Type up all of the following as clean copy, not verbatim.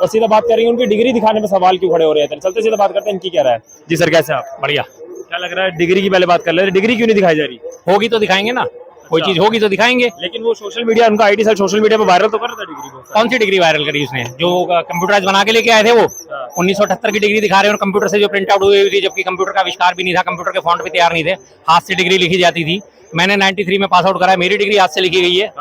और सीधा बात करेंगे उनकी डिग्री दिखाने में सवाल क्यों खड़े हो रहे हैं। चलते सीधा बात करते हैं इनकी क्या राय है। जी सर, कैसे आप? बढ़िया। क्या लग रहा है, डिग्री की पहले बात कर ले, डिग्री क्यों नहीं दिखाई जा रही? होगी तो दिखाएंगे ना, कोई चीज होगी तो दिखाएंगे। लेकिन वो सोशल मीडिया, उनका आईडी सर सोशल मीडिया पे वायरल तो कर रहा था डिग्री को। कौन सी डिग्री वायरल करी उसने? जो कंप्यूटराइज बना के लेके आए थे वो 1978 की डिग्री दिखा रहे हैं और कंप्यूटर से जो प्रिंट आउट हुई थी, जबकि कंप्यूटर का आविष्कार भी नहीं था, कंप्यूटर के फॉन्ट भी तैयार नहीं थे, हाथ से डिग्री लिखी जाती थी। मैंने 93 में पास आउट करा है, मेरी डिग्री हाथ से लिखी गई है।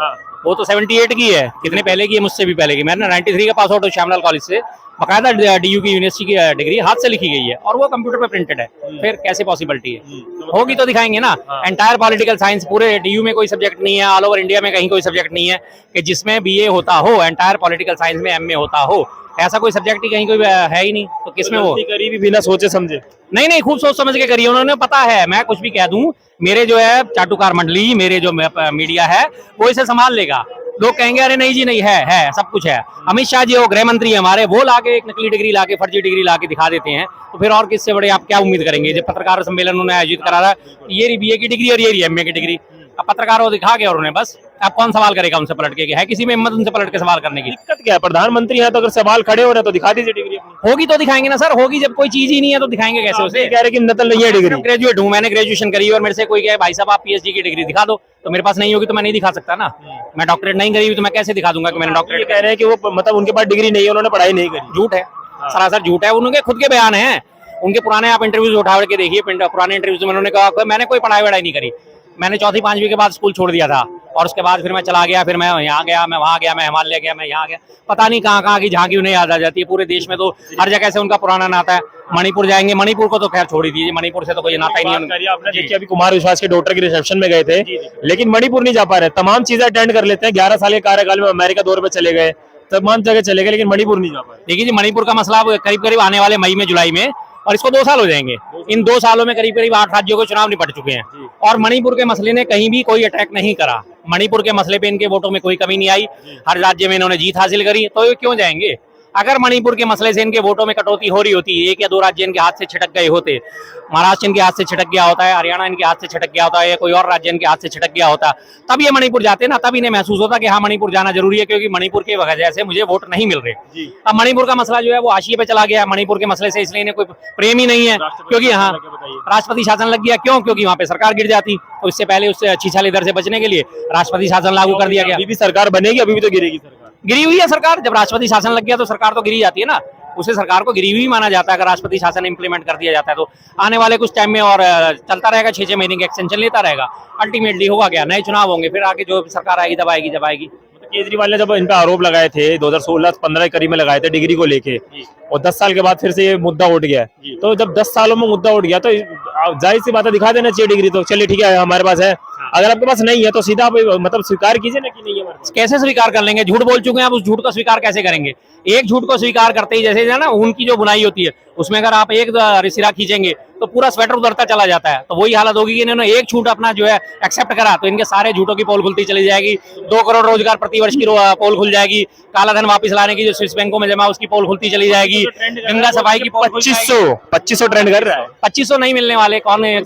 वो तो 78 की है, कितने पहले की है, मुझसे भी पहले की। मैंने 93 का पास आउट हूँ श्यामलाल कॉलेज से, बकायदा डीयू की यूनिवर्सिटी की डिग्री हाथ से लिखी गई है और वो कंप्यूटर पे प्रिंटेड है। फिर कैसे पॉसिबिलिटी है? होगी तो दिखाएंगे ना। एंटायर पॉलिटिकल साइंस पूरे डीयू में कोई सब्जेक्ट नहीं है, ऑल ओवर इंडिया में कहीं कोई सब्जेक्ट नहीं है कि जिसमें बीए होता हो, एंटायर पॉलिटिकल साइंस में एमए होता हो, ऐसा कोई सब्जेक्ट ही कहीं कोई है ही नहीं। तो किसमें वो करी भी बिना सोचे समझे? नहीं, खूब सोच समझ के करिए उन्होंने। पता है, मैं कुछ भी कह दूं, मेरे जो है चाटुकार मंडली, मेरे जो मीडिया है वो इसे संभाल लेगा। लोग कहेंगे अरे नहीं जी नहीं है सब कुछ है। अमित शाह जी वो गृह मंत्री हमारे, वो लाके एक नकली डिग्री लाके, फर्जी डिग्री लाके दिखा देते हैं, तो फिर और किससे बड़े आप क्या उम्मीद करेंगे? जब पत्रकार सम्मेलन उन्होंने आयोजित करा रहा, ये बीए की डिग्री और ये एमए की डिग्री, अब पत्रकारों को दिखा गया उन्होंने, बस अब कौन सवाल करेगा उनसे पलट के? है किसी में हिम्मत उनसे पलट के सवाल करने की? दिक्कत क्या है, प्रधानमंत्री है तो अगर सवाल खड़े हो रहे हैं तो दिखा दीजिए डिग्री अपनी। होगी तो दिखाएंगे ना सर, होगी जब कोई चीज ही नहीं है तो दिखाएंगे कैसे उसे? कह रहे कि नकल नहीं है डिग्री। ग्रेजुएट हूँ, मैंने ग्रेजुएशन करी और मेरे से कोई कहे भाई साहब आप पीएचडी की डिग्री दिखा दो, तो मेरे पास नहीं होगी तो मैं नहीं दिखा सकता ना। मैं डॉक्टरेट नहीं करी हुई तो मैं कैसे दिखा दूंगा कि मैंने डॉक्टरेट? कह रहे हैं कि वो मतलब उनके पास डिग्री नहीं है, उन्होंने पढ़ाई नहीं करी। झूठ है, सरासर झूठ है। उनके खुद के बयान हैं, उनके पुराने आप इंटरव्यूज उठा के देखिए, पुराने इंटरव्यूज में उन्होंने कहा मैंने कोई पढ़ाई वढ़ाई नहीं करी, मैंने चौथी पांचवी के बाद स्कूल छोड़ दिया था और उसके बाद फिर मैं चला गया, फिर मैं यहाँ गया, मैं वहाँ गया, मैं हिमालय गया, मैं यहाँ गया, पता नहीं कहाँ की झांकी उन्हें याद आ जाती है। पूरे देश में तो हर जगह से उनका पुराना नाता है। मणिपुर जाएंगे, मणिपुर को तो खैर छोड़ ही दीजिए, मणिपुर से तो कोई नाता ही नहीं। आपने देखिए अभी कुमार विश्वास के डॉक्टर के रिसेप्शन में गए थे, लेकिन मणिपुर नहीं जा पा रहे। तमाम चीजें अटेंड कर लेते हैं, 11 साल के कार्यकाल में अमेरिका दौरे पे चले गए, तमाम जगह चले गए, लेकिन मणिपुर नहीं जा पाए। देखिए जी, मणिपुर का मसला करीब करीब आने वाले मई में, जुलाई में, और इसको 2 साल हो जाएंगे। इन 2 सालों में करीब करीब 8 राज्यों के चुनाव निपट चुके हैं और मणिपुर के मसले ने कहीं भी कोई अटैक नहीं करा। मणिपुर के मसले पे इनके वोटों में कोई कमी नहीं आई, हर राज्य में इन्होंने जीत हासिल करी, तो ये क्यों जाएंगे? अगर मणिपुर के मसले से इनके वोटों में कटौती हो रही होती, 1 या 2 राज्य इनके हाथ से छिटक गए होते, महाराष्ट्र इनके हाथ से छिटक गया होता है, हरियाणा इनके हाथ से छिटक गया होता है, या कोई और राज्य इनके हाथ से छिटक गया होता, तब ये मणिपुर जाते ना, तब इन्हें महसूस होता कि हाँ मणिपुर जाना जरूरी है, क्योंकि मणिपुर की वजह से मुझे वोट नहीं मिल रहे। अब मणिपुर का मसला जो है वो हाशिए पे चला गया, मणिपुर के मसले से इसलिए इन्हें कोई प्रेम ही नहीं है, क्योंकि यहाँ राष्ट्रपति शासन लग गया। क्यों? क्योंकि वहाँ पे सरकार गिर जाती, तो इससे पहले उससे छीछा इधर से बचने के लिए राष्ट्रपति शासन लागू कर दिया गया। अभी भी सरकार बनेगी, अभी भी तो गिरेगी सरकार। गिरी हुई है सरकार, जब राष्ट्रपति शासन लग गया तो सरकार तो गिरी जाती है ना, उसे सरकार को गिरी हुई माना जाता है अगर राष्ट्रपति शासन इंप्लीमेंट कर दिया जाता है तो। आने वाले कुछ टाइम में और चलता रहेगा, 6 महीने का एक्सटेंशन लेता रहेगा, अल्टीमेटली होगा क्या, नए चुनाव होंगे, फिर आगे जो सरकार आएगी जब आएगी जब आएगी। केजरीवाल ने जब इन पे आरोप लगाए थे 2016-15 के करीब में लगाए थे डिग्री को लेके, और 10 साल के बाद फिर से ये मुद्दा उठ गया, तो जब 10 सालों में मुद्दा उठ गया तो जाहिर सी बात है दिखा देना चाहिए डिग्री। तो चलिए ठीक है हमारे पास है, अगर आपके पास नहीं है तो सीधा आप मतलब स्वीकार कीजिए ना कि नहीं है। कैसे स्वीकार कर लेंगे? झूठ बोल चुके हैं, आप उस झूठ को स्वीकार कैसे करेंगे? एक झूठ को स्वीकार करते ही जैसे ना ऊन की जो बुनाई होती है उसमें अगर आप एक सिरा खींचेंगे तो पूरा स्वेटर उधरता चला जाता है, तो वही हालत होगी कि इन्होंने एक झूठ अपना जो है एक्सेप्ट करा तो इनके सारे झूठों की पोल खुलती चली जाएगी। 2 करोड़ रोजगार प्रति वर्ष की पोल खुल जाएगी, काला धन वापस लाने की जो स्विस बैंकों में जमा उसकी पोल खुलती चली जाएगी, गंगा सफाई की पोल 2500 ट्रेंड कर रहा है। 2500 नहीं मिलने वाले, कौन है?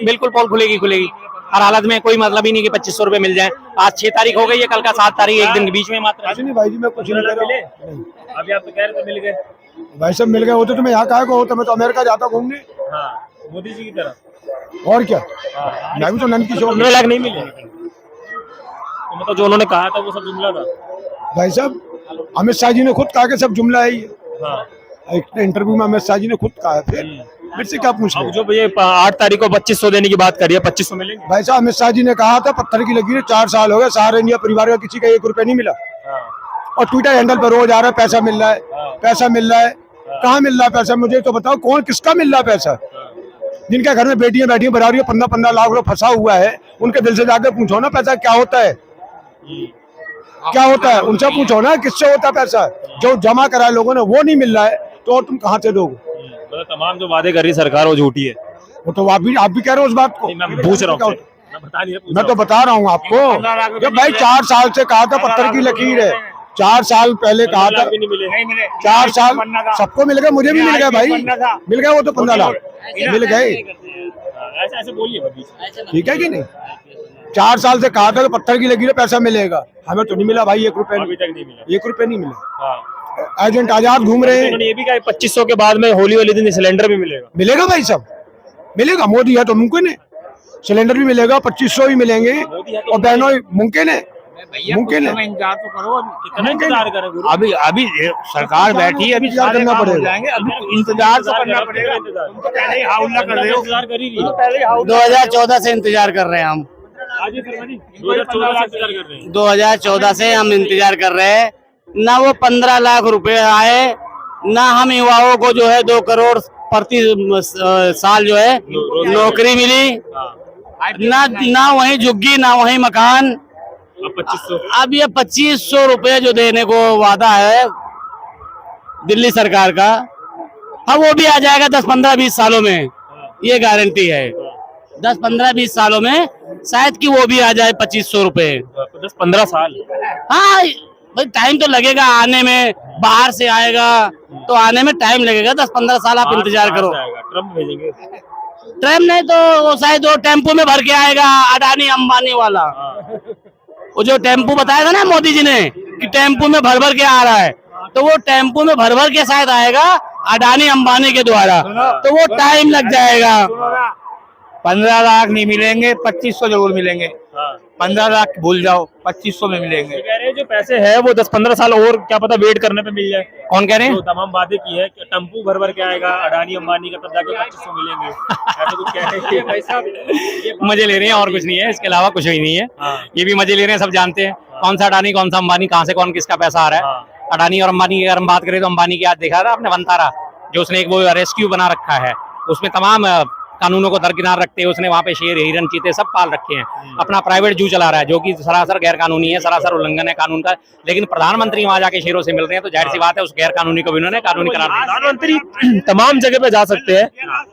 बिल्कुल पोल खुलेगी। हर हालत में कोई मतलब ही नहीं कि 2500 रुपए मिल जाए। आज 6 तारीख हो गई है, कल का 7 तारीख, एक दिन के बीच में मात्र। नहीं भाई जी, मैं कुछ नहीं कर रहा हूं। अभी आप तो कह रहे थे मिल गए। भाई सब मिल गए होते तो मैं यहाँ कहाँ को होता, मैं तो अमेरिका जाता घूमने। मोदी जी की तरह। और क्या, मैं भी तो नंद की शो 15 लाख नहीं मिले, तो मतलब जो उन्होंने कहा था वो सब जुमला था। भाई साहब अमित शाह जी ने खुद कहा कि सब जुमला है ये। एक इंटरव्यू में अमित शाह जी ने खुद कहा है, फिर मेरे से क्या पूछ रहे? जो ये 8 तारीख को 2500 देने की बात करी है, 2500 मिलेंगे? भाई साहब अमित शाह जी ने कहा था पत्थर की लकीर 4 साल हो गए, सारे इंडिया परिवार का किसी का 1 रुपया नहीं मिला, और ट्विटर हैंडल पर रोज आ रहा है पैसा मिल रहा है, पैसा मिल रहा है। कहाँ मिल रहा है पैसा? मुझे तो बताओ कौन किसका मिल रहा है पैसा? जिनके घर में बेटियां बैठी बना रही है, 15-15 लाख रुपए फंसा हुआ है, उनके दिल से जाकर पूछो ना पैसा क्या होता है, क्या होता है, उनसे पूछो ना किससे होता है पैसा। जो जमा करा है लोगों ने वो नहीं मिल रहा है, तो और तुम कहाँ से दोगे? मतलब तमाम जो वादे कर रही सरकार वो झूठी है। वो तो आप भी कह रहे हो उस बात को। मैं पूछ रहा हूँ, मैं तो बता रहा हूँ आपको, जब भाई 4 साल से कहा था पत्थर की लकीर है, 4 साल पहले कहा था, 4 साल सबको मिल गए, मुझे भी मिल गए भाई, मिल गए वो तो 15 लाख मिल गए। ऐसे बोलिए, ठीक है कि नहीं? 4 साल से कहा था कि पत्थर की लकीर है पैसा मिलेगा, हमें तो नहीं मिला भाई, 1 रुपए नहीं मिला। एजेंट आजाद घूम रहे हैं। उन्होंने ये भी कहा 2500 के बाद में होली वाले दिन सिलेंडर भी मिलेगा। मिलेगा भाई सब मिलेगा, मोदी है तो मुमकिन है, सिलेंडर भी मिलेगा, 2500 भी मिलेंगे, और बहनों मुमकिन है, मुमकिन है। इंतजार तो करो, कितना इंतजार करें गुरु? अभी अभी सरकार बैठी है, अभी इंतजार करना पड़ेगा। अभी इंतजार तो करना पड़ेगा। तुम तो पहले ही हाउला कर रहे हो, इंतजार कर ही रही है। 2014 से इंतजार कर रहे हैं हम। आज ही शर्मा जी 2014 से इंतजार कर रहे हैं। 2014 से हम इंतजार कर रहे हैं, ना वो 15 लाख रुपए आए, ना हम युवाओं को जो है 2 करोड़ प्रति साल जो है नौकरी मिली, ना वही झुग्गी, ना वही मकान। अब 2500 अब ये 2500 रुपए जो देने को वादा है दिल्ली सरकार का, हाँ वो भी आ जाएगा 10-15-20 सालों में, ये गारंटी है। 10-15-20 सालों में शायद कि वो भी आ जाए 2500 रुपए। 10-15 साल। हाँ भाई टाइम तो लगेगा आने में, बाहर से आएगा तो आने में टाइम लगेगा, 10-15 साल आप इंतजार करो। ट्रम्प भेजेंगे। ट्रेन नहीं तो वो शायद वो टेम्पो में भर के आएगा, अडानी अंबानी वाला। वो जो टेम्पो बताया था ना मोदी जी ने कि टेम्पो में भर भर के आ रहा है, तो वो टेम्पो में भर भर के शायद आएगा अडानी अंबानी के द्वारा, तो वो टाइम लग जाएगा। 15 लाख नहीं मिलेंगे, 2500 जरूर मिलेंगे। 15 लाख भूल जाओ, 2500 में मिलेंगे। कह रहे हैं जो पैसे है वो 10-15 साल और क्या पता वेट करने पे मिल जाए। कौन कह रहे हैं? तो तमाम वादे की है कि टेम्पू भर भर के आएगा अडानी अंबानी का, तब जाके 2500 मिलेंगे। ऐसा कुछ कह रहे हैं भाई साहब। मजे ले रहे हैं और कुछ नहीं है, इसके अलावा कुछ ही नहीं है। हाँ। ये भी मजे ले रहे हैं, सब जानते हैं कौन सा अडानी कौन सा अंबानी, कहाँ से कौन किसका पैसा आ रहा है। हाँ। अडानी और अंबानी की अगर हम बात करें तो अंबानी की आज देखा था आपने वंतारा, जो उसने एक वो रेस्क्यू बना रखा है, उसमें तमाम कानूनों को दरकिनार रखते हैं उसने वहाँ पे शेर हिरन चीते सब पाल रखे हैं, अपना प्राइवेट जू चला रहा है, जो कि सरासर गैर कानूनी है, सरासर उल्लंघन है कानून का। लेकिन प्रधानमंत्री वहाँ जाके शेरों से मिल रहे हैं, तो जाहिर सी बात है उस गैर कानूनी को भी उन्होंने कानूनी करार दिया। प्रधानमंत्री तमाम जगह पे जा सकते हैं,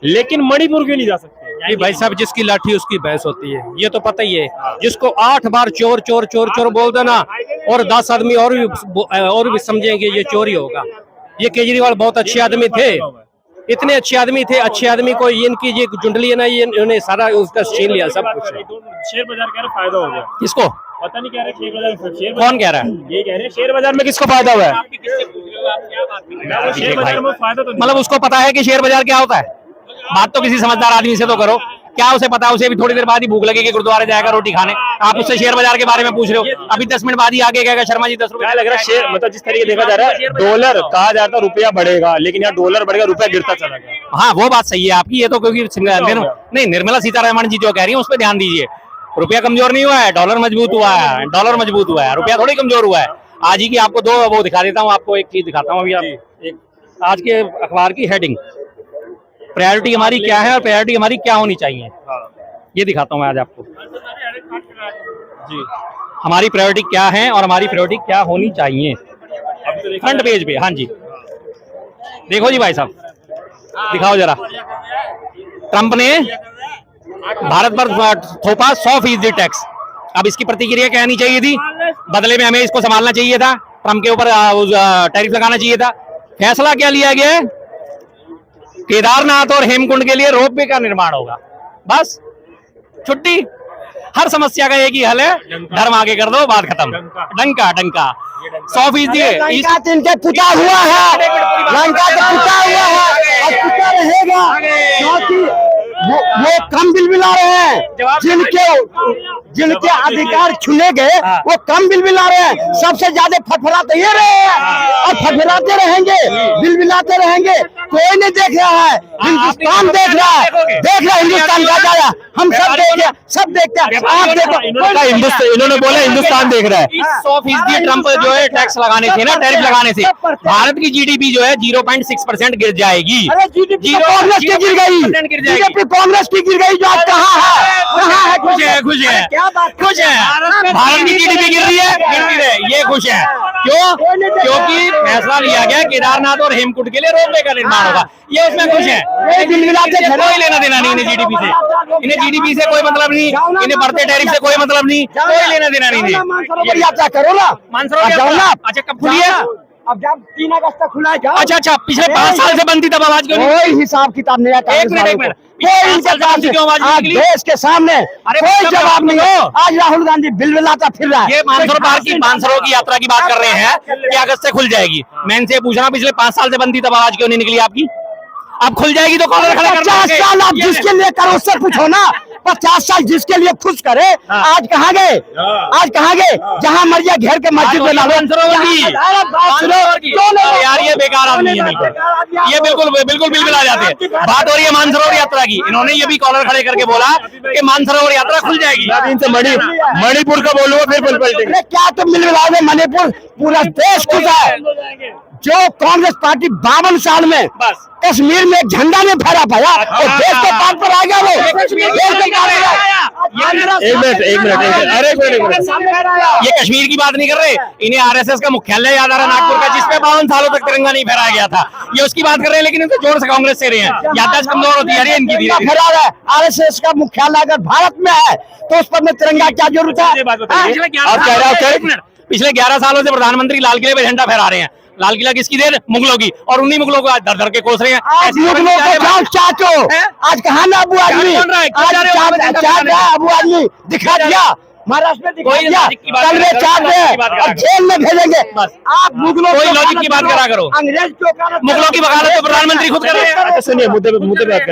लेकिन मणिपुर क्यों नहीं जा सकते? ये भाई साहब जिसकी लाठी उसकी भैंस होती है, ये तो पता ही है। जिसको 8 बार चोर चोर चोर चोर बोल देना और 10 आदमी और भी समझेंगे ये चोरी होगा। ये केजरीवाल बहुत अच्छे आदमी थे, इतने अच्छे आदमी थे, अच्छे आदमी को इनकी ये जुंडली है ना, ये इन्होंने सारा उसका छीन लिया सब कुछ। शेयर बाजार कह रहे फायदा हो गया, किसको? पता नहीं कह रहे शेयर बाजार। कौन कह रहा है? ये कह रहे हैं शेयर बाजार में किसको फायदा हुआ है? शेयर बाजार में फायदा तो मतलब उसको पता है कि शेयर बाजार क्या होता है? बात तो किसी समझदार आदमी से तो करो, क्या उसे पता है? उसे भी थोड़ी देर बाद ही भूख लगेगी, गुरुद्वारे जाएगा रोटी खाने, आप उससे शेयर बाजार के बारे में पूछ रहे हो। अभी 10 मिनट बाद ही आगे कहेगा शर्मा जी 10 रुपए। क्या लग रहा है शेयर, मतलब जिस तरीके देखा जा रहा है डॉलर कहा जाता है रुपया बढ़ेगा, लेकिन यहाँ डॉलर बढ़ेगा रुपया गिरता चला गया। हाँ वो बात सही है आपकी, ये तो क्योंकि नहीं निर्मला सीतारमण जी जो कह रही है उस पर ध्यान दीजिए। रुपया कमजोर नहीं हुआ है, डॉलर मजबूत हुआ है, डॉलर मजबूत हुआ है, रुपया थोड़ी कमजोर हुआ है। आज ही की आपको 2 वो दिखा देता हूँ, आपको एक चीज दिखाता हूँ अभी। आप आज के अखबार की हेडिंग, प्रायोरिटी हमारी क्या है और प्रायोरिटी हमारी क्या होनी चाहिए, ये दिखाता हूँ मैं आज आपको जी। हमारी प्रायोरिटी क्या है और हमारी प्रायोरिटी क्या होनी चाहिए, फ्रंट पेज पे। हाँ जी देखो जी भाई साहब, दिखाओ जरा। ट्रंप ने भारत पर थोपा 100% टैक्स। अब इसकी प्रतिक्रिया क्या आनी चाहिए थी? बदले में हमें इसको संभालना चाहिए था, ट्रंप के ऊपर टैरिफ लगाना चाहिए था। फैसला क्या लिया गया? केदारनाथ और हेमकुंड के लिए रोपवे का निर्माण होगा, बस छुट्टी। हर समस्या का एक ही हल है, धर्म आगे कर दो, बात खत्म। डंका डंका 100% इनके पुता हुआ है, लंका तो पुता हुआ है और पुता रहेगा, क्योंकि वो कम बिल मिला रहे हैं, जिनके अधिकार छुने गए वो कम बिल मिला रहे हैं। सबसे ज्यादा फटफड़ाते ये रहे हैं और फटफड़ाते रहेंगे, बिल मिलाते रहेंगे। कोई नहीं देख रहा है, हिंदुस्तान देख रहा है, हिंदुस्तान का जाया, हम सब देखते हैं। आप देखो, इन्होंने बोला हिंदुस्तान देख रहा है। 100% ट्रंप जो है टैक्स लगाने से ना, टैरिफ लगाने से भारत की जीडीपी जो है 0.6% गिर जाएगी। कांग्रेस की गिर गई, कांग्रेस की गिर गई, जो आज कहाँ है? खुश है, खुश है, क्या बात, खुश है। भारत की जीडीपी गिर रही है, गिरती रहे, ये खुश है। क्यों? क्योंकि फैसला लिया गया केदारनाथ और हेमकुंड के लिए रोपवे का निर्माण होगा, ये उसमें खुश है। कोई लेना देना नहीं इन्हें जीडीपी से, इन्हें जीडीपी से कोई मतलब नहीं, इन्हें बढ़ते टैरिफ से कोई मतलब नहीं, कोई लेना देना नहीं। यात्रा करो ना, मानसरोवर, अच्छा कब खुली है? अब जब 3 अगस्त तक खुला है जाओ। अच्छा अच्छा, पिछले 5 साल से बंद थी तब आवाज क्यों नहीं? कोई हिसाब किताब नहीं आता। एक मिनट कोई इनके पास क्यों आवाज आज निकली? देश के सामने कोई जवाब नहीं है। आज राहुल गांधी बिलबिलाता फिर रहा है। ये मानसरोवर की यात्रा की बात कर रहे हैं कि अगस्त से खुल जाएगी। मैं इनसे पूछ रहा हूं, पिछले 5 साल से बंद थी तब आवाज क्यों नहीं निकली आपकी? अब खुल जाएगी तो कॉलर खड़ा कर 50 साल आप जिसके लिए करो उससे पूछो ना। 50 साल जिसके लिए खुश करे, आज कहाँ गए? आज कहाँ गए? जहाँ मर्जी घेर के मस्जिद में डालो। यार ये बेकार आदमी है बिल्कुल, ये बिल्कुल बिल्कुल आ जाते हैं। बात हो रही है मानसरोवर यात्रा की, इन्होंने ये भी कॉलर खड़े करके बोला कि मानसरोवर यात्रा खुल जाएगी। इनसे मणिपुर का बोलूंगा फिर पलटेंगे। अरे क्या तुम मिल मिलाओगे? मणिपुर पूरा देश खुश है। जो कांग्रेस पार्टी 52 साल में कश्मीर में एक झंडा नहीं फहरा पाया, और देश के पार पर आ गया वो। देश के पार पर आ गया। एक मिनट अरे एक मिनट, ये कश्मीर की बात नहीं कर रहे, इन्हें आरएसएस का मुख्यालय याद आ रहा है नागपुर का, जिसपे 52 सालों तक तिरंगा नहीं फहराया गया था। ये उसकी बात कर रहे हैं, लेकिन इनको जोर से कांग्रेस से रहे हैं। याददाश्त कमजोर होती है इनकी धीरे धीरे। फहरा रहा है आरएसएस का मुख्यालय अगर भारत में है तो उस पर में तिरंगा क्या जरूरत है? पिछले 11 सालों से प्रधानमंत्री लाल किले पे झंडा फहरा रहे हैं। लाल किला किसकी देर? मुगलों की, और उन्हीं मुगलों को आज धर धर के कोस रहे हैं। आज मुगलों को जाओ चाचो, आज कहाँ ना अबू आदमी, आज अबू आदमी दिखा दिया महाराष्ट्र में, दिखा दिया कल में चाट रहे और जेल में भेजेंगे। आप मुगलों कोई लॉजिक की बात करा करो। अंग्रेज की वकालत, मुगलों की वकालत तो प्रधानमंत्री खुद कर रहे हैं। अच्छा सुनिए, मुद्दे पे बात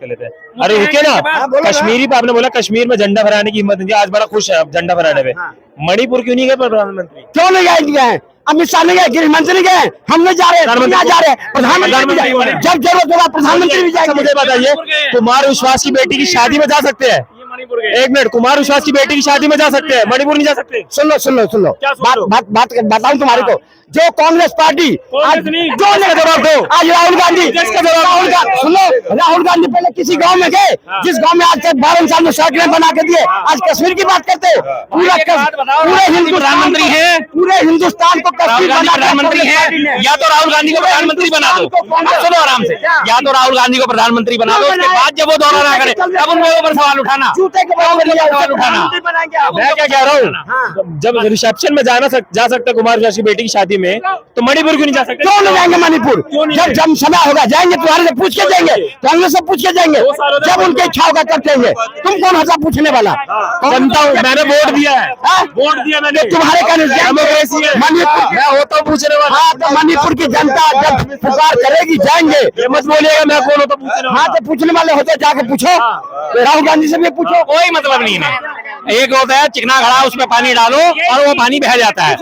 कर लेते हैं। अरे रुके ना, कश्मीरी पे आपने बोला कश्मीर में झंडा फहराने की हिम्मत नहीं, आज बड़ा खुश है झंडा फहराने पे। मणिपुर क्यों नहीं गए प्रधानमंत्री? क्यों नहीं गए? अमित शाह नहीं गए, गृह मंत्री गए, हम नहीं जा रहे, प्रधानमंत्री जा रहे, प्रधानमंत्री जब जरूरत होगा प्रधानमंत्री भी जाएंगे। मुझे बताइए, कुमार विश्वास की बेटी की शादी में जा सकते हैं? एक मिनट, कुमार विश्वास की बेटी की शादी में जा सकते हैं, मणिपुर नहीं जा सकते? सुन लो बात बताऊं तुम्हारे को। जो कांग्रेस पार्टी आज जवाब दो, आज राहुल गांधी सुन लो, राहुल गांधी पहले किसी गांव में गए जिस गांव में आज तक 52 साल में सड़कें बना के दिए, आज कश्मीर की बात करते हो। पूरे प्रधानमंत्री है, पूरे हिंदुस्तान को कश्मीर प्रधानमंत्री है। या तो राहुल गांधी को प्रधानमंत्री बना दो, सुनो आराम से, या तो राहुल गांधी को प्रधानमंत्री बना दो, उसके बाद जब वो दौरा ना करे तब उनके ऊपर सवाल उठाना। जूते के सवाल उठाना। मैं क्या कह रहा हूँ, जब रिसेप्शन में जा सकता कुमार विश्वास की बेटी की शादी में, तो मणिपुर क्यों नहीं जा सकते? क्यों नहीं जाएंगे मणिपुर? जब समय होगा जाएंगे, तुम्हारे से पूछ के जाएंगे, कांग्रेस से पूछ के जाएंगे, जब उनके इच्छा होगा तब जाएंगे। तुम कौन हंसा पूछने वाला? जनता हूँ, मैंने वोट दिया है, वोट दिया मैंने। तुम्हारे डेमोक्रेसी है मणिपुर, मैं होता हूँ पूछने वाला। हाँ तो मणिपुर की जनता जब पुकार करेगी जाएंगे। ये मत बोलिएगा मैं कौन होता पूछने वाला। हाँ तो पूछने वाले होते जाके पूछो, राहुल गांधी से भी पूछो। कोई मतलब नहीं है। एक होता है चिकना घड़ा, उसमें पानी डालो और वो पानी बह जाता है।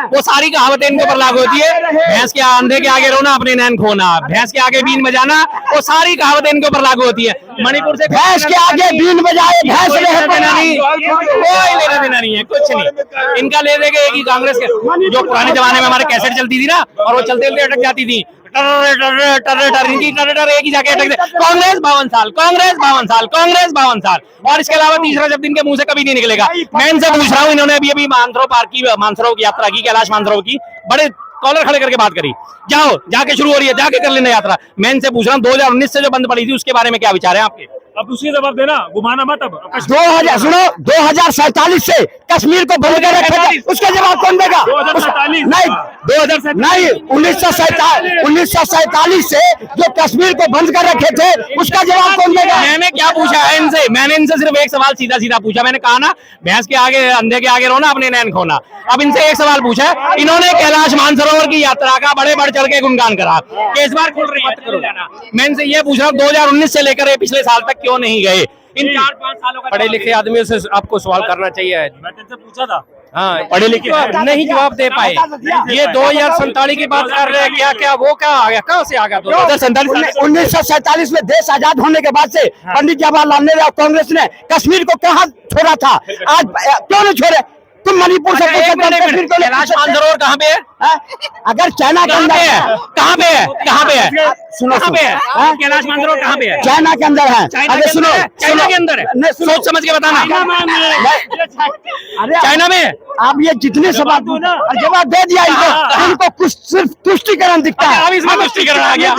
वो सारी कहावतें इनके ऊपर लागू होती है। भैंस के अंधे के आगे रोना, अपने नैन खोना, भैंस के आगे बीन बजाना, वो सारी कहावतें इनके ऊपर लागू होती है। मणिपुर से भैंस के आगे बीन बजाए, भैंस कोई लेना देना नहीं है, कुछ नहीं। इनका ले देंगे एक ही कांग्रेस के, जो पुराने जमाने में हमारे कैसेट चलती थी ना, और वो चलते चलते अटक जाती थी, इनकी एक ही जाके अटक दे। कांग्रेस 52 साल, कांग्रेस 52 साल, कांग्रेस 52 साल, और इसके अलावा तीसरा शब्द इनके मुंह से कभी नहीं निकलेगा। मैं इनसे पूछ रहा हूँ, इन्होंने अभी मानसरोवर की यात्रा की, कैलाश मानसरोवर की, बड़े कॉलर खड़े करके बात करी। जाओ, जाके शुरू हो रही है, जाके कर लेना यात्रा। मैं इनसे पूछ रहा हूँ 2019 से जो बंद पड़ी थी उसके बारे में क्या विचार है आपके? अब उसकी जवाब देना, घुमाना मत। अब 2047 से कश्मीर को बंद कर रखे थे, उसका जवाब कौन देगा? 2047 नहीं 1947 से जो कश्मीर को बंद कर रखे थे उसका जवाब कौन देगा? मैंने क्या पूछा है इनसे? मैंने इनसे सिर्फ एक सवाल सीधा सीधा पूछा। मैंने कहा ना, भैंस के आगे अंधे के आगे रोना, अपने नैन खोना। अब इनसे एक सवाल पूछा है, इन्होंने कैलाश मानसरोवर की यात्रा का बड़े बढ़ चढ़ के गुणगान करा कि इस बार खुल रही है। मैं इनसे ये पूछ रहा हूँ 2019 से लेकर पिछले साल तक क्यों नहीं गए? इन 4-5 सालों का पढ़े लिखे आदमियों से आपको सवाल करना चाहिए। मैं तुमसे पूछा था, हाँ, पढ़े लिखे नहीं जवाब दे पाए। ये 2047 की बात कर रहे हैं, क्या वो क्या आ गया, कहाँ से आ गया? 1947 में देश आजाद होने के बाद से पंडित जवाहरलाल नेहरू और कांग्रेस ने कश्मीर को कहाँ छोड़ा था? आज क्यों नहीं छोड़े? तुम मणिपुर से कैलाश मानसरोवर कहाँ पे है? अगर चाइना के अंदर है, कहाँ पे है? कहाँ पे है? सुनो कहाँ पे है? कैलाश मानसरोवर कहाँ पे है? चाइना के अंदर है। अरे सुनो, चाइना के अंदर है, सोच समझ के बताना। अरे चाइना में आप ये जितने सवाल जवाब दे दिया इनको कुछ सिर्फ तुष्टिकरण दिखता है। अब इसमें तुष्टिकरण आ गया। मैं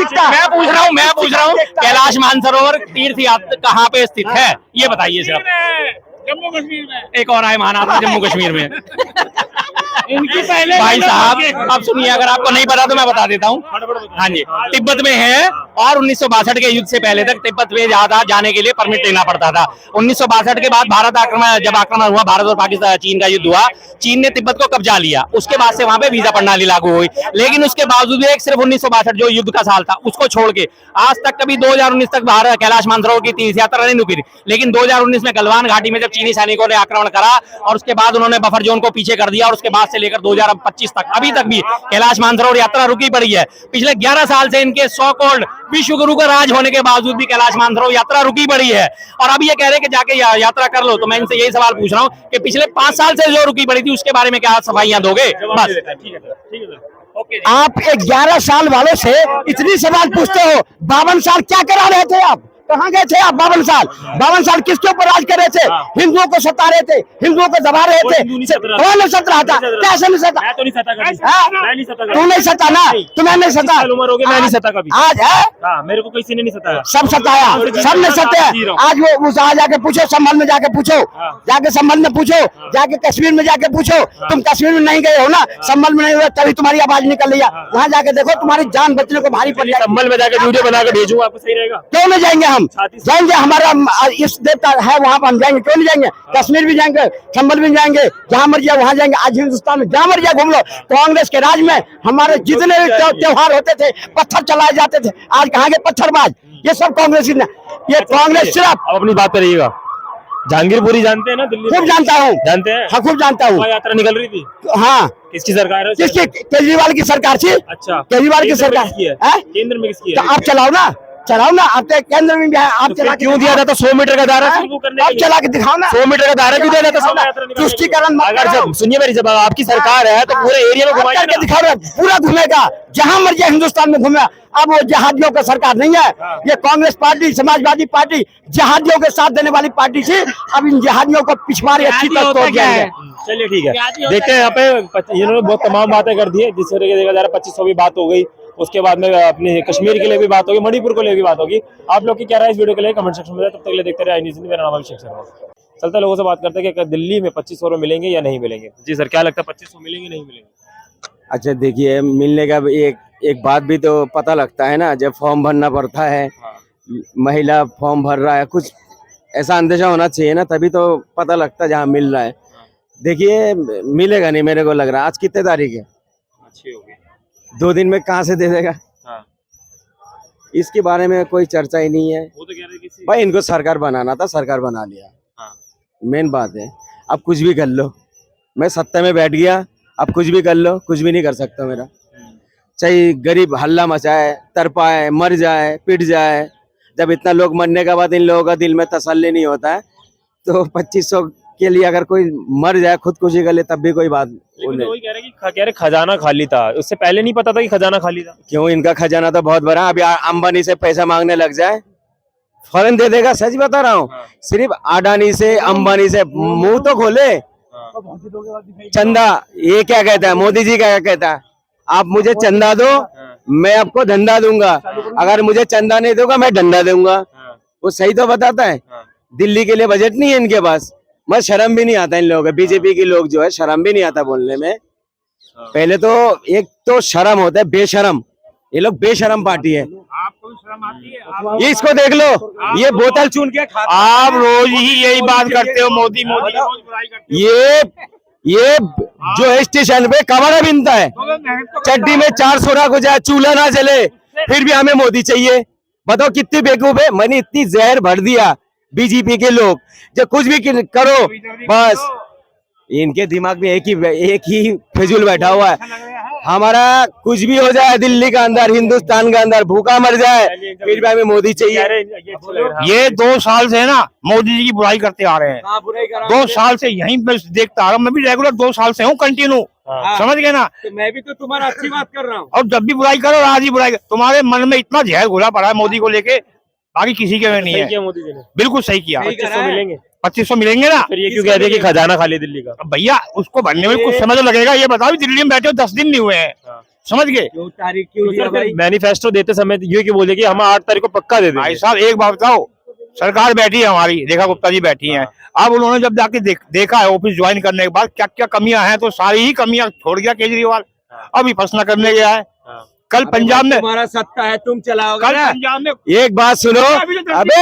पूछ रहा हूँ कैलाश मानसरोवर तीर्थ यात्रा कहाँ पे स्थित है, ये बताइए सिर्फ। जम्मू कश्मीर में। एक और आए महान आत्मा जम्मू कश्मीर में। भाई साहब अब सुनिए, अगर आपको नहीं पता तो मैं बता देता हूँ। हाँ जी, तिब्बत में है और 1962 के युद्ध से पहले तक तिब्बत में जाने के लिए परमिट लेना पड़ता था। 1962 के बाद जब आक्रमण हुआ, भारत और पाकिस्तान चीन का युद्ध हुआ, चीन ने तिब्बत को कब्जा लिया, उसके बाद से वहां पे वीजा प्रणाली लागू हुई। लेकिन उसके बावजूद भी सिर्फ 1962 जो युद्ध का साल था उसको छोड़ के आज तक कभी 2019 तक भारत कैलाश मानसरोवर की तीर्थ यात्रा नहीं रुकी। लेकिन 2019 में गलवान घाटी में जब चीनी सैनिकों ने आक्रमण करा और उसके बाद उन्होंने बफर जोन को पीछे कर दिया और उसके बाद से लेकर 2025 तक अभी तक भी कैलाश मानसरोवर यात्रा रुकी पड़ी है। पिछले 11 साल से इनके सो कॉल्ड विश्व गुरु का राज होने के बावजूद भी कैलाश मानसरोवर यात्रा रुकी पड़ी है और अब ये कह रहे हैं कि जाके यात्रा कर लो। तो मैं इनसे यही सवाल पूछ रहा हूँ कि पिछले 5 साल से जो रुकी पड़ी थी उसके बारे में क्या सफाइयां दोगे? बस आप 11 साल वालों से इतनी सवाल पूछते हो। 52 साल क्या करा रहे थे आप? कहाँ गए थे आप? 52 साल किसके ऊपर राज कर रहे थे? हिंदुओं को सता रहे थे, हिंदुओं को दबा रहे थे। कौन नहीं सत रहा था? कैसे नहीं सता? तू नहीं सता ना, तुम्हें नहीं सता। मैं नहीं सता कभी। आज है मेरे को किसी ने नहीं सताया, सब सताया, सब ने सताया। आज वो उस जाके पूछो, संभल में जाके पूछो, जाके संभल में पूछो, जाके कश्मीर में जाके पूछो। तुम कश्मीर में नहीं गए हो ना, संभल में नहीं हुआ तभी तुम्हारी आवाज निकल रही है। वहाँ जाके देखो, तुम्हारी जान बचने को भारी पड़ जाएगी। संभल में जाकर वीडियो बना के भेजूंगा, आपको सही रहेगा? क्यों नहीं जाएंगे? हम जाएंगे, हमारा इस देवता है वहां पर हम जाएंगे। क्यों नहीं जाएंगे? कश्मीर भी जाएंगे, संभल भी जाएंगे, जहां मर्जी वहां जाएंगे। आज हिंदुस्तान में जहां मर्जी घूम लो। कांग्रेस के राज में हमारे जितने त्योहार होते थे पत्थर चलाए जाते थे, आज कहाँ के पत्थरबाज? ये सब कांग्रेस, ये कांग्रेस सिर्फ। अब अपनी बात करिएगा। जहांगीरपुरी जानते हैं ना? दिल्ली खूब जानता हूँ। जानते हैं? हाँ, खूब जानता हूँ। यात्रा निकल रही थी। हाँ, किसकी सरकार है? किसकी? केजरीवाल की सरकार थी। अच्छा, केजरीवाल की सरकार है? केंद्र में किसकी है? तो आप चलाओ ना, चलाओ ना। आप केंद्र में भी है, आप चला क्यों दिया जाता? 100 मीटर का दायरा आप चला के दिखाओ ना। 100 मीटर का दायरा क्यों दिया जाता? तुष्टिकरण मत अगर कराओ। सुनिए मेरी, जब आपकी सरकार है तो पूरे एरिया में घुमाइए करके दिखाओ, पूरा घूमेगा जहां मर्जी हिंदुस्तान में घूमे। अब वो जहादियों का सरकार नहीं है। ये कांग्रेस पार्टी, समाजवादी पार्टी जहादियों के साथ देने वाली पार्टी थी। अब इन जहादियों को पिछवाड़ी अच्छी तरह तोड़ दिया है। चलिए ठीक है, देखते हैं। यहाँ पे इन्होंने बहुत तमाम बातें कर दी है, जिस तरीके से देखा जा रहा है 2500 भी बात हो गई, उसके बाद में अपने कश्मीर के लिए भी बात होगी, मणिपुर के लिए भी बात होगी। आप लोग की क्या राय इस वीडियो के लिए कमेंट सेक्शन में? तब तक देखते रहे आई न्यूज़। मेरा नाम अभिषेक शर्मा। चलते लोगों से बात करते हैं कि दिल्ली में 2500 में मिलेंगे या नहीं मिलेंगे। जी सर, क्या लगता है 2500 मिलेंगे नहीं मिलेंगे? अच्छा देखिए, मिलने का एक बात भी तो पता लगता है ना, जब फॉर्म भरना पड़ता है, महिला फॉर्म भर रहा है, कुछ ऐसा अंदेशा होना चाहिए ना, तभी तो पता लगता है जहाँ मिल रहा है। देखिए मिलेगा नहीं, मेरे को लग रहा है। आज कितने तारीख है? 6 हो गए। 2 दिन में कहाँ से दे देगा? इसके बारे में कोई चर्चा ही नहीं है। वो तो कह रहे किसी भाई इनको सरकार बनाना था, सरकार बना लिया। मेन बात है। अब कुछ भी कर लो, मैं सत्ता में बैठ गया, अब कुछ भी कर लो, कुछ भी नहीं कर सकता मेरा। चाहे गरीब हल्ला मचाए, तरपाए, मर जाए, पिट जाए, जब इतना लोग मरने के बाद इन लोगों का दिल में तसल्ली नहीं होता है, तो 2500 के लिए अगर कोई मर जाए, खुदकुशी कर ले, तब भी कोई बात नहीं। वही कह रहे खजाना खाली था, उससे पहले नहीं पता था कि खजाना खाली था। क्यों? इनका खजाना तो बहुत बड़ा। अभी अंबानी से पैसा मांगने लग जाए, फौरन दे देगा। सच बता रहा हूँ। सिर्फ अडानी से, अंबानी से मुंह तो खोले। चंदा, ये क्या कहता है मोदी जी? क्या कहता है? आप मुझे चंदा दो, मैं आपको धंधा दूंगा। अगर मुझे चंदा नहीं दोगा, मैं डंडा दूंगा। वो सही तो बताता है। दिल्ली के लिए बजट नहीं है इनके पास। मैं शर्म भी नहीं आता इन लोगों को। बीजेपी के लोग जो है, शर्म भी नहीं आता बोलने में। पहले तो एक तो शर्म होता है, बेशरम। ये लोग बेशरम पार्टी है। आपको भी शर्म आती है? ये इसको देख लो, ये बोतल चून के खाता। आप रोज ही यही बात करते हो, मोदी मोदी रोज बुराई करते हो। ये जो है स्टेशन पे कमरा बिनता है, चड्डी में 4 सोरा को जाए, चूल्हा ना जले, फिर भी हमें मोदी चाहिए। बताओ कितनी बेवकूफ है। मैंने इतनी जहर भर दिया बीजेपी के लोग, जो कुछ भी करो बस इनके दिमाग में एक ही फिजूल बैठा हुआ है। हमारा कुछ भी हो जाए दिल्ली का अंदर, हिंदुस्तान का अंदर, भूखा मर जाए, फिर भी हमें मोदी चाहिए। ये 2 साल से है ना मोदी जी की बुराई करते आ रहे हैं। 2 साल से यहीं पे देखता आ रहा हूँ। मैं भी रेगुलर 2 साल से हूँ, कंटिन्यू। समझ गए ना? तो मैं भी तो तुम्हारा अच्छी बात कर रहा हूँ। और जब भी बुराई करो, आज ही बुराई तुम्हारे मन में इतना जहर घुला पड़ा है मोदी को लेके, बाकी किसी के में नहीं है। मोदी जी ने बिल्कुल सही किया। 2500 मिलेंगे। 2500 मिलेंगे ना? फिर ये क्यों कहते हैं कि खजाना खाली दिल्ली का? भैया उसको भरने में कुछ समय तो लगेगा। ये बताओ, दिल्ली में बैठे हो 10 दिन नहीं हुए हैं। समझ गए? तारीख क्यों दिया भाई? मैनिफेस्टो देते समय ये क्यों बोले कि हम 8 तारीख को पक्का दे देंगे? भाई साहब एक बात बताओ, सरकार बैठी है हमारी, रेखा गुप्ता जी बैठी हैं। अब उन्होंने जब जाके देखा है ऑफिस ज्वाइन करने के बाद क्या क्या कमियां हैं, तो सारी ही कमियां छोड़ गया केजरीवाल। अभी फैसला करने गया है। कल पंजाब में तुम्हारा सत्ता है, तुम चलाओगे कल ना। पंजाब में एक बात सुनो, अबे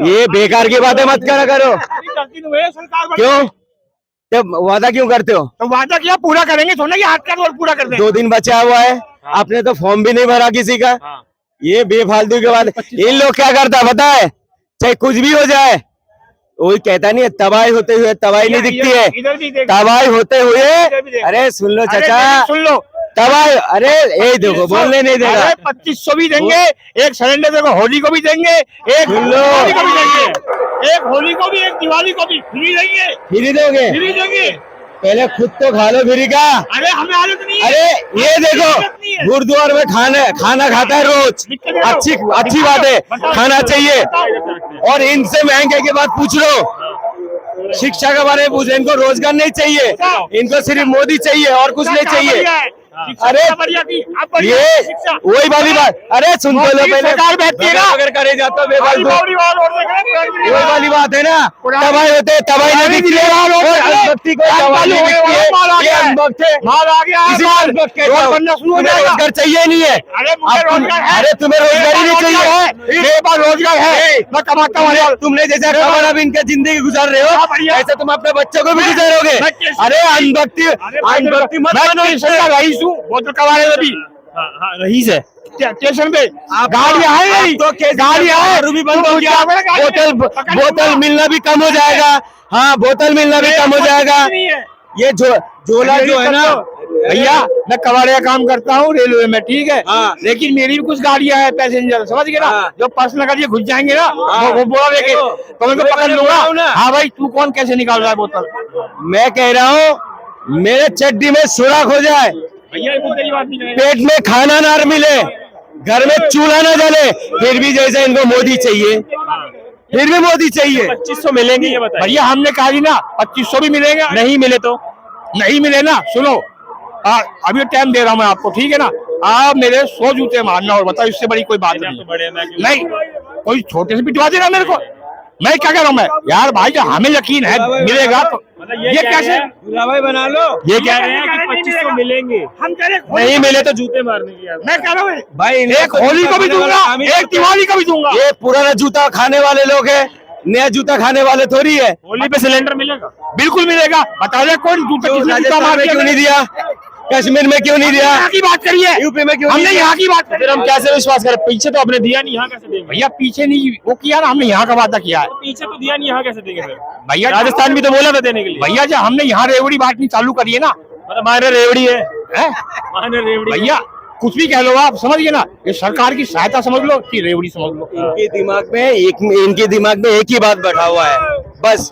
ये बेकार की बातें मत करा करो। सरकार क्यों? तो वादा क्यों करते हो? तो वादा किया पूरा करेंगे, थोड़ा कि हाथ का रोल पूरा कर दें। 2 दिन बचा हुआ है, आपने तो फॉर्म भी नहीं भरा किसी का। ये बेफालतू के बाद इन लोग क्या करता है पता है? चाहे कुछ भी हो जाए, वही कहता नहीं है, तबाही होते हुए तबाही नहीं दिखती है। इधर भी देख, तबाही होते हुए, अरे सुन लो चाचा, सुन लो, तबाही, अरे ये देखो बोलने नहीं देगा। 2500 भी देंगे, एक सिलेंडर देखो, होली को भी देंगे, एक दिवाली को भी देंगे, एक होली को भी, एक दिवाली को भी फ्री देंगे, फ्री दोगे? फ्री देंगे। पहले खुद तो खा लो फ्री का। अरे हमें आदत नहीं है। अरे ये देखो, गुरुद्वार में खाना खाता है रोज, अच्छी बात है, खाना चाहिए। और इनसे महंगे के बाद पूछ लो, शिक्षा के बारे में पूछो, इनको रोजगार नहीं चाहिए, इनको सिर्फ मोदी चाहिए और कुछ नहीं चाहिए। अरे ये वही वाली बात, अरे सुन तो लो पहले, सरकार बैठती है ना, अगर करे जाता है बेफालतू, वही वाली बात है ना, तबाही होते तबाही नहीं दिखती है, और अनभक्ति को तबाही नहीं दिखती है। ये अनभक्त है, माल आ गया, किसी को अनभक्त कहता हूं। बनना शुरू हो तुम्हें जाएगा। रोजगार चाहिए नहीं है? अरे मुझे रोजगार है। अरे तुम्हें रोजगार ही नहीं चाहिए? मेरे पास रोजगार है, मैं कमाता हूँ। तुमने जैसा खबर अब इनके जिंदगी गुजार रहे हो, ऐसे तुम अपने बच्चों को भी गुजारोगे। अरे अनभक्ति मत बनो। रईस हूँ, बोतल कमाने में भी रईस है स्टेशन पे गाड़ियाँ है, तो गाड़ियाँ भी बंद हो गया, बोतल मिलना भी कम हो जाएगा। हाँ, बोतल मिलना भी कम हो जाएगा। ये झोला जो है ना भैया, मैं कबाड़े का काम करता हूँ रेलवे में, ठीक है, लेकिन मेरी भी कुछ गाड़ियाँ हैं पैसेंजर, समझ गए ना, जो पर्सनल गाड़ी घुस जाएंगे ना, वो बोला लेके तो मैं पकड़ लूंगा। हाँ भाई, तू कौन कैसे निकाल रहा है बोतल? मैं कह रहा हूँ मेरे चड्डी में सुराख हो जाए, भैया तेरी बात नहीं, पेट में खाना ना मिले, घर में चूल्हा ना जले, फिर भी जैसे इनको मोदी चाहिए, फिर भी मोदी चाहिए। 2500 मिलेंगे ये बताइए? भैया हमने कहा जी ना 2500 भी मिलेगा, नहीं मिले तो नहीं मिले ना, सुनो अभी टाइम दे रहा हूँ मैं आपको, ठीक है ना, आप मेरे 100 जूते मारना और बताओ, इससे बड़ी कोई बात नहीं, कोई छोटे से पिटवा देना मेरे को, मैं क्या कह रहा हूँ मैं यार भाई, जो हमें यकीन है मिलेगा तो ये कैसे भाई बना लो। ये कह रहे हैं कि 2500 मिलेंगे, हम कह रहे नहीं मिले तो जूते मारने की यार। मैं कह रहा हूँ भाई एक होली को भी दूंगा, एक दिवाली को भी दूंगा। ये पुराना जूता खाने वाले लोग हैं, नया जूता खाने वाले थोड़ी है। होली पे सिलेंडर मिलेगा? बिल्कुल मिलेगा। बता दे कौन जूता राजस्थान में क्यों नहीं दिया, कश्मीर में क्यों नहीं दिया, यहाँ की बात करिए, यूपी में क्यों हमने नहीं यहाँ की बात फिर करी। हम कैसे विश्वास करें? पीछे तो आपने दिया नहीं, यहाँ कैसे देंगे? भैया पीछे नहीं वो किया ना, हमने यहाँ का वादा किया है। पीछे तो दिया नहीं, यहाँ कैसे देंगे फिर? भैया राजस्थान भी तो बोला था देने के लिए। भैया जब हमने यहाँ रेवड़ी बांटनी चालू करी है ना, मतलब मायने रेवड़ी है, हैं? मायने रेवड़ी भैया कुछ भी कह लो, आप समझिए ना, ये सरकार की सहायता समझ लो कि रेवड़ी समझ लो। इनके दिमाग में एक ही बात बैठा हुआ है, बस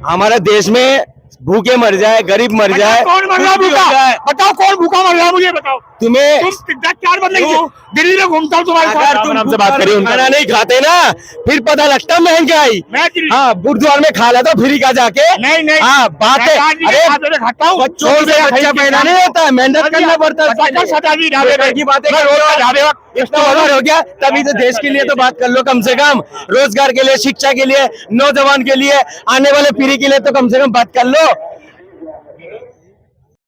हमारे देश में भूखे मर जाए, गरीब मर जाए, कौन मर रहा कुछ भी हो भूखा? जाए। बताओ कौन भूखा मर रहा, मुझे बताओ। तुम्हें तुम 4 बदलेंगे, दिल्ली में घूमता हूँ तुम्हारे अगर साथ। तुम हमसे बात करिए उनका। खाना नहीं खाते ना, फिर पता लगता महंगाई। मैं दिल्ली- हाँ, गुरुद्वार में खा लेता फ्री का जाके। नहीं नहीं, हाँ, बात है। अरे खाता हूँ, बच्चों से बच्चा पैदा नहीं होता है, मेहनत करना पड़ता है। रोजगार की बातें कर रहे हो, इतना रोजगार हो गया, तभी तो देश के लिए तो बात कर लो कम से कम, रोजगार के लिए, शिक्षा के लिए, नौजवान के लिए, आने वाले पीढ़ी के लिए तो कम से कम बात कर लो।